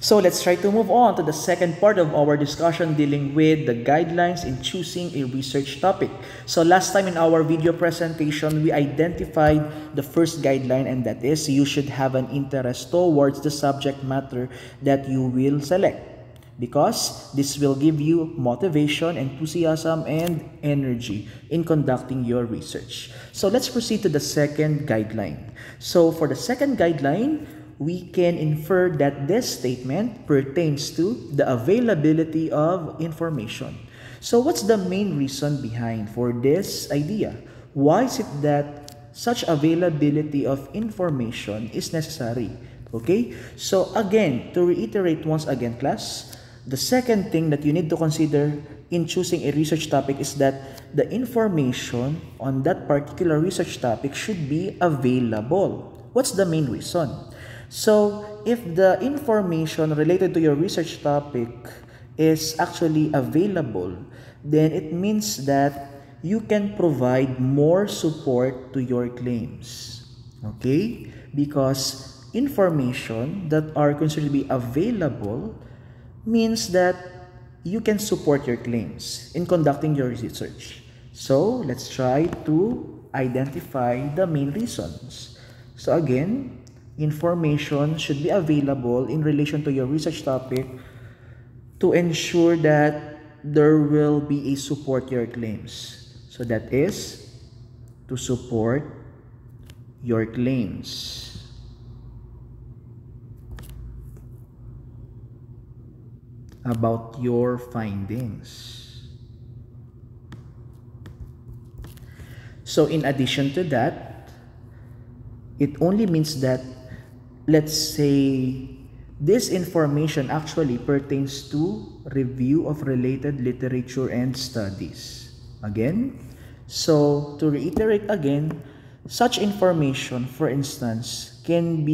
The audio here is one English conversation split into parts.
So let's try to move on to the second part of our discussion dealing with the guidelines in choosing a research topic. So last time in our video presentation, we identified the first guideline, and that is you should have an interest towards the subject matter that you will select, because this will give you motivation, enthusiasm, and energy in conducting your research. So let's proceed to the second guideline. So for the second guideline, we can infer that this statement pertains to the availability of information. So what's the main reason behind for this idea? Why is it that such availability of information is necessary? Okay, so again, to reiterate once again, class, the second thing that you need to consider in choosing a research topic is that the information on that particular research topic should be available. What's the main reason? So, if the information related to your research topic is actually available, then it means that you can provide more support to your claims. Okay? Because information that are considered to be available means that you can support your claims in conducting your research. So, let's try to identify the main reasons. So again, information should be available in relation to your research topic to ensure that there will be a support your claims. So that is to support your claims. About your findings. So in addition to that, it only means that, let's say, this information actually pertains to review of related literature and studies. Again, so to reiterate again, such information, for instance, can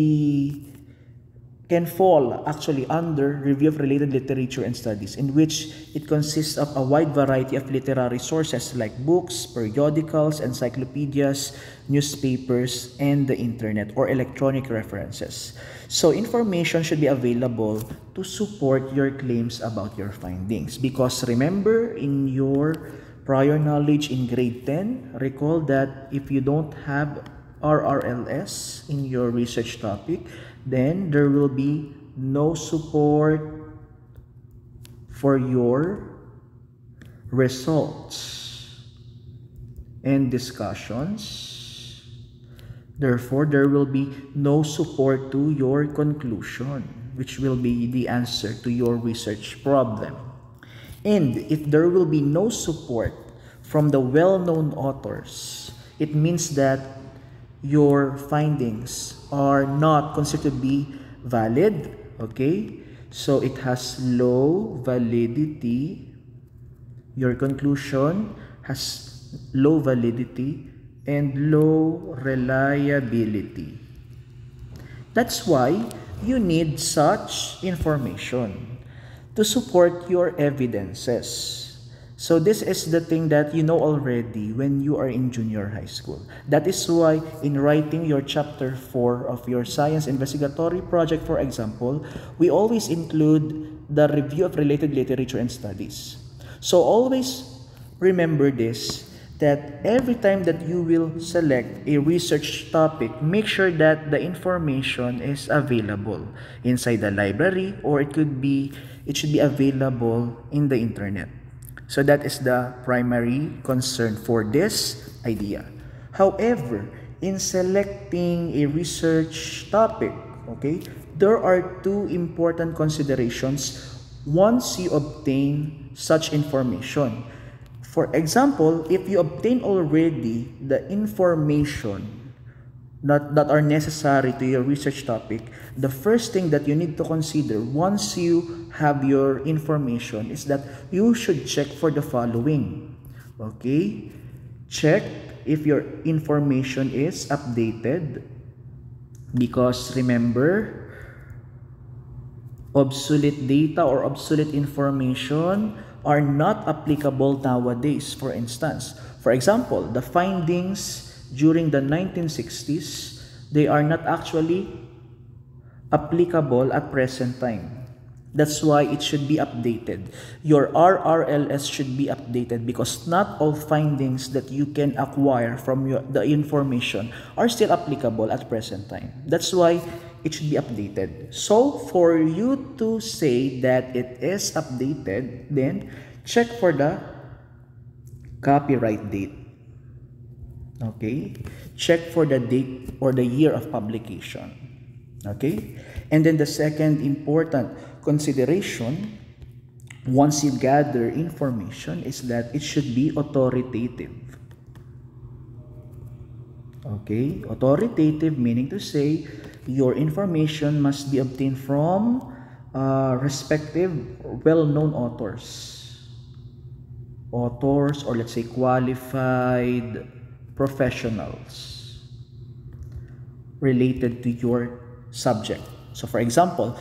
fall actually under review of related literature and studies, in which it consists of a wide variety of literary sources like books, periodicals, encyclopedias, newspapers, and the internet or electronic references. So information should be available to support your claims about your findings, because remember, in your prior knowledge in grade 10, recall that if you don't have RRLS in your research topic, then there will be no support for your results and discussions. Therefore, there will be no support to your conclusion, which will be the answer to your research problem. And if there will be no support from the well-known authors, it means that your findings are not considered to be valid. Okay, so it has low validity. Your conclusion has low validity and low reliability. That's why you need such information to support your evidences. So this is the thing that you know already when you are in junior high school. That is why in writing your chapter 4 of your science investigatory project, for example, we always include the review of related literature and studies. So always remember this, that every time that you will select a research topic, make sure that the information is available inside the library, or it should be available in the internet. So that is the primary concern for this idea. However, in selecting a research topic, okay, there are two important considerations once you obtain such information. For example, if you obtain already the information that are necessary to your research topic, the first thing that you need to consider once you have your information is that you should check for the following. Okay? Check if your information is updated, because remember, obsolete data or obsolete information are not applicable nowadays. For instance, for example, the findings during the 1960s, they are not actually applicable at present time. That's why it should be updated. Your RRLS should be updated because not all findings that you can acquire from the information are still applicable at present time. That's why it should be updated. So for you to say that it is updated, then check for the copyright date. Okay? Check for the date or the year of publication. Okay? And then the second important consideration once you gather information is that it should be authoritative. Okay? Authoritative meaning to say your information must be obtained from respective well-known authors. Authors, or let's say qualified professionals related to your subject. So for example,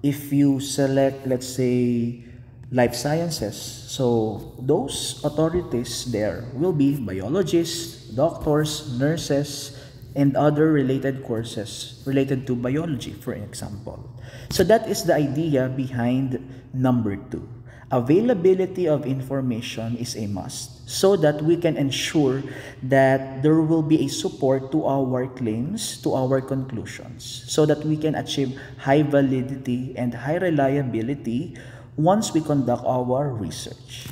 if you select, let's say, life sciences, so those authorities there will be biologists, doctors, nurses, and other related courses related to biology, for example. So that is the idea behind number 2. Availability of information is a must so that we can ensure that there will be a support to our claims, to our conclusions, so that we can achieve high validity and high reliability once we conduct our research.